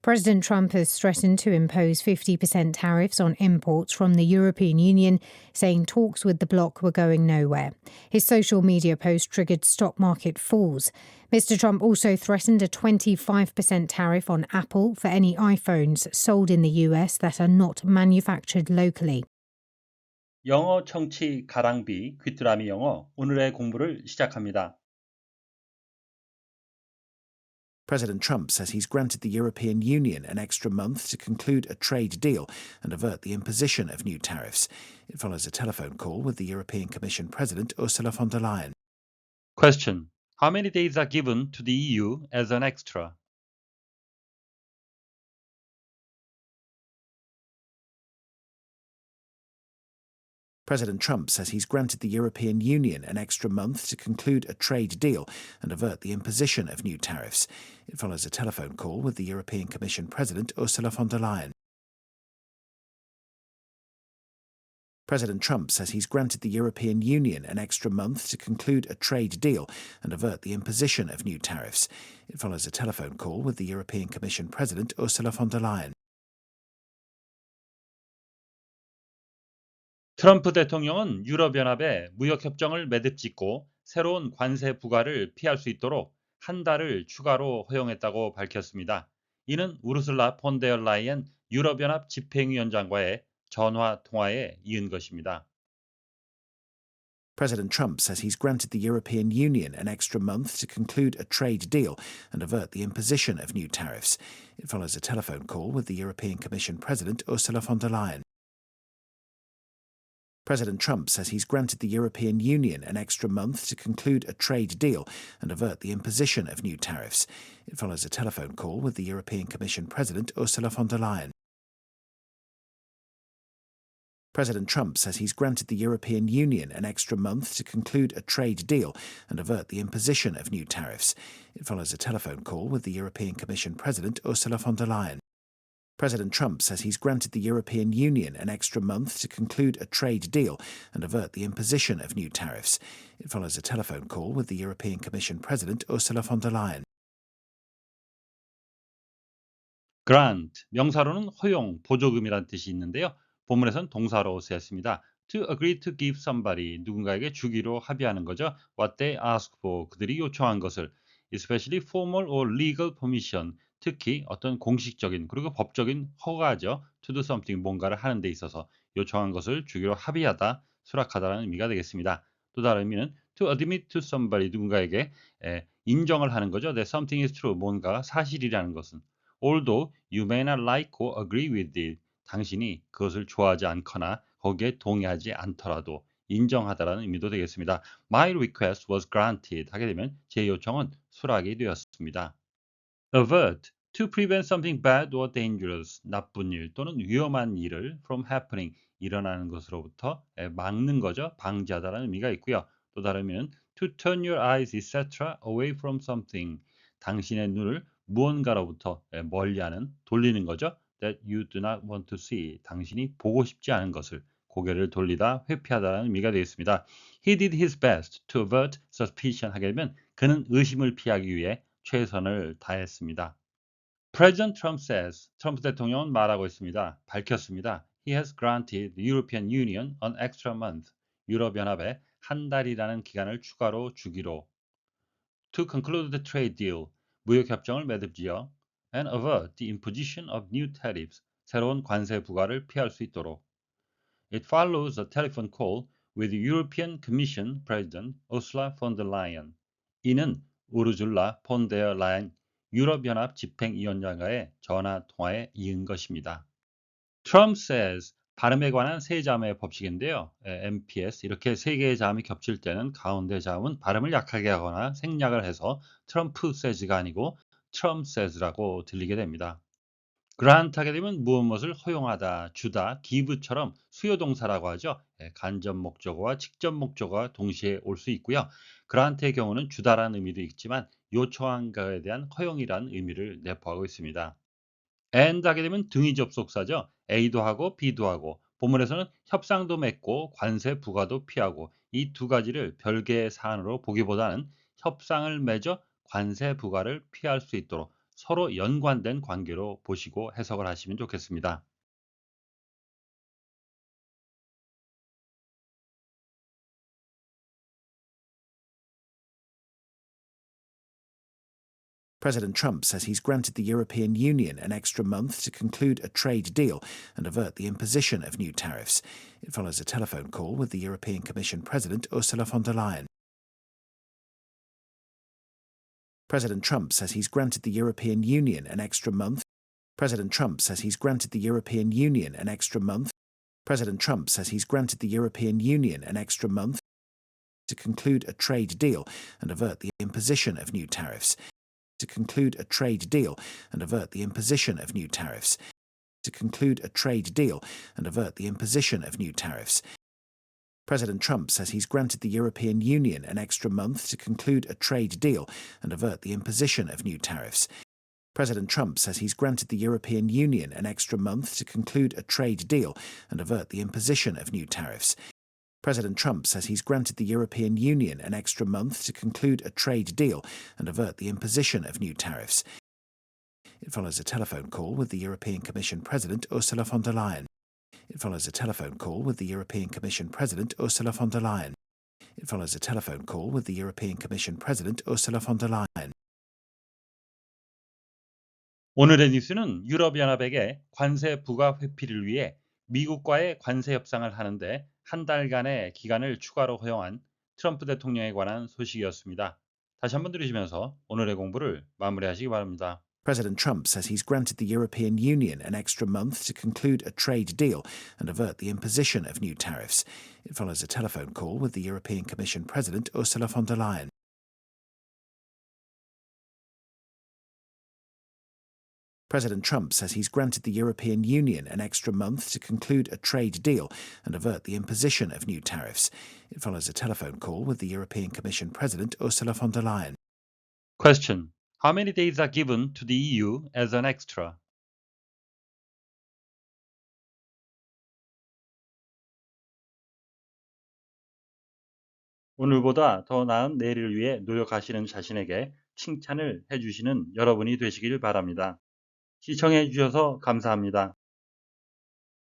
President Trump has threatened to impose 50% tariffs on imports from the European Union, saying talks with the bloc were going nowhere. His social media post triggered stock market falls. Mr. Trump also threatened a 25% tariff on Apple for any iPhones sold in the US that are not manufactured locally. 영어 청취 가랑비 귀뚜라미 영어 오늘의 공부를 시작합니다. President Trump says he's granted the European Union an extra month to conclude a trade deal and avert the imposition of new tariffs. It follows a telephone call with the European Commission President Ursula von der Leyen. Question. How many days are given to the EU as an extra? President Trump says he's granted the European Union an extra month to conclude a trade deal and avert the imposition of new tariffs. It follows a telephone call with the European Commission President Ursula von der Leyen. President Trump says he's granted the European Union an extra month to conclude a trade deal and avert the imposition of new tariffs. It follows a telephone call with the European Commission President Ursula von der Leyen. 트럼프 대통령은 유럽연합에 무역협정을 매듭짓고 새로운 관세 부과를 피할 수 있도록 한 달을 추가로 허용했다고 밝혔습니다. 이는 우르슬라 폰데어 라이엔 유럽연합 집행위원장과의 전화 통화에 이은 것입니다. President Trump says he's granted the European Union an extra month to conclude a trade deal and avert the imposition of new tariffs. It follows a telephone call with the European Commission President Ursula von der Leyen. President Trump says he's granted the European Union an extra month to conclude a trade deal and avert the imposition of new tariffs. It follows a telephone call with the European Commission President Ursula von der Leyen. President Trump says he's granted the European Union an extra month to conclude a trade deal and avert the imposition of new tariffs. It follows a telephone call with the European Commission President Ursula von der Leyen. President Trump says he's granted the European Union an extra month to conclude a trade deal and avert the imposition of new tariffs. It follows a telephone call with the European Commission President Ursula von der Leyen. grant, 명사로는 허용, 보조금이란 뜻이 있는데요. 본문에선 동사로 쓰였습니다. To agree to give somebody, 누군가에게 주기로 합의하는 거죠. What they ask for, 그들이 요청한 것을. Especially formal or legal permission, 특히 어떤 공식적인 그리고 법적인 허가죠. To do something, 뭔가를 하는 데 있어서 요청한 것을 주기로 합의하다, 수락하다라는 의미가 되겠습니다. 또 다른 의미는 to admit to somebody, 누군가에게 인정을 하는 거죠. That something is true, 뭔가 사실이라는 것은. Although you may not like or agree with it, 당신이 그것을 좋아하지 않거나 거기에 동의하지 않더라도 인정하다라는 의미도 되겠습니다. My request was granted 하게 되면 제 요청은 수락이 되었습니다. avert, to prevent something bad or dangerous, 나쁜 일 또는 위험한 일을 from happening, 일어나는 것으로부터 막는 거죠. 방지하다라는 의미가 있고요. 또 다른 의미는 to turn your eyes, etc. away from something, 당신의 눈을 무언가로부터 멀리하는, 돌리는 거죠. That you do not want to see, 당신이 보고 싶지 않은 것을 고개를 돌리다, 회피하다라는 의미가 되겠습니다. He did his best to avert suspicion 하게 되면 그는 의심을 피하기 위해 최선을 다했습니다. President Trump says, 트럼프 대통령은 말하고 있습니다. 밝혔습니다. He has granted the European Union an extra month. 유럽연합에 한 달이라는 기간을 추가로 주기로. To conclude the trade deal. 무역협정을 맺음지어. And avert the imposition of new tariffs. 새로운 관세 부과를 피할 수 있도록. It follows a telephone call with the European Commission President Ursula von der Leyen. 이는 우르줄라 폰데어 라이엔 유럽연합 집행위원장과의 전화 통화에 이은 것입니다. Trump says, 발음에 관한 세 자음의 법칙인데요. MPS, 이렇게 세 개의 자음이 겹칠 때는 가운데 자음은 발음을 약하게 하거나 생략을 해서 트럼프 says가 아니고 Trump says라고 들리게 됩니다. grant 하게 되면 무엇을 허용하다, 주다, give처럼 수요동사라고 하죠. 간접 목적어와 직접 목적어가 동시에 올 수 있고요. grant의 경우는 주다라는 의미도 있지만 요청한 것에 대한 허용이라는 의미를 내포하고 있습니다. and 하게 되면 등위 접속사죠. A도 하고 B도 하고, 본문에서는 협상도 맺고 관세 부과도 피하고, 이 두 가지를 별개의 사안으로 보기보다는 협상을 맺어 관세 부과를 피할 수 있도록 서로 연관된 관계로 보시고 해석을 하시면 좋겠습니다. President Trump says he's granted the European Union an extra month to conclude a trade deal and avert the imposition of new tariffs. It follows a telephone call with the European Commission President Ursula von der Leyen. President Trump says he's granted the European Union an extra month. President Trump says he's granted the European Union an extra month. President Trump says he's granted the European Union an extra month to conclude a trade deal and avert the imposition of new tariffs. To conclude a trade deal and avert the imposition of new tariffs. To conclude a trade deal and avert the imposition of new tariffs. President Trump says he's granted the European Union an extra month to conclude a trade deal and avert the imposition of new tariffs. President Trump says he's granted the European Union an extra month to conclude a trade deal and avert the imposition of new tariffs. President Trump says he's granted the European Union an extra month to conclude a trade deal and avert the imposition of new tariffs. It follows a telephone call with the European Commission President Ursula von der Leyen. It follows a telephone call with the European Commission President Ursula von der Leyen. It follows a telephone call with the European Commission President Ursula von der Leyen. 오늘의 뉴스는 유럽연합에게 관세 부과 회피를 위해 미국과의 관세 협상을 하는데 한 달간의 기간을 추가로 허용한 트럼프 대통령에 관한 소식이었습니다. 다시 한번 들으시면서 오늘의 공부를 마무리하시기 바랍니다. President Trump says he's granted the European Union an extra month to conclude a trade deal and avert the imposition of new tariffs. It follows a telephone call with the European Commission President Ursula von der Leyen. President Trump says he's granted the European Union an extra month to conclude a trade deal and avert the imposition of new tariffs. It follows a telephone call with the European Commission President Ursula von der Leyen. Question. How many days are given to the EU as an extra? 오늘보다 더 나은 내일을 위해 노력하시는 자신에게 칭찬을 해주시는 여러분이 되시길 바랍니다. 시청해 주셔서 감사합니다.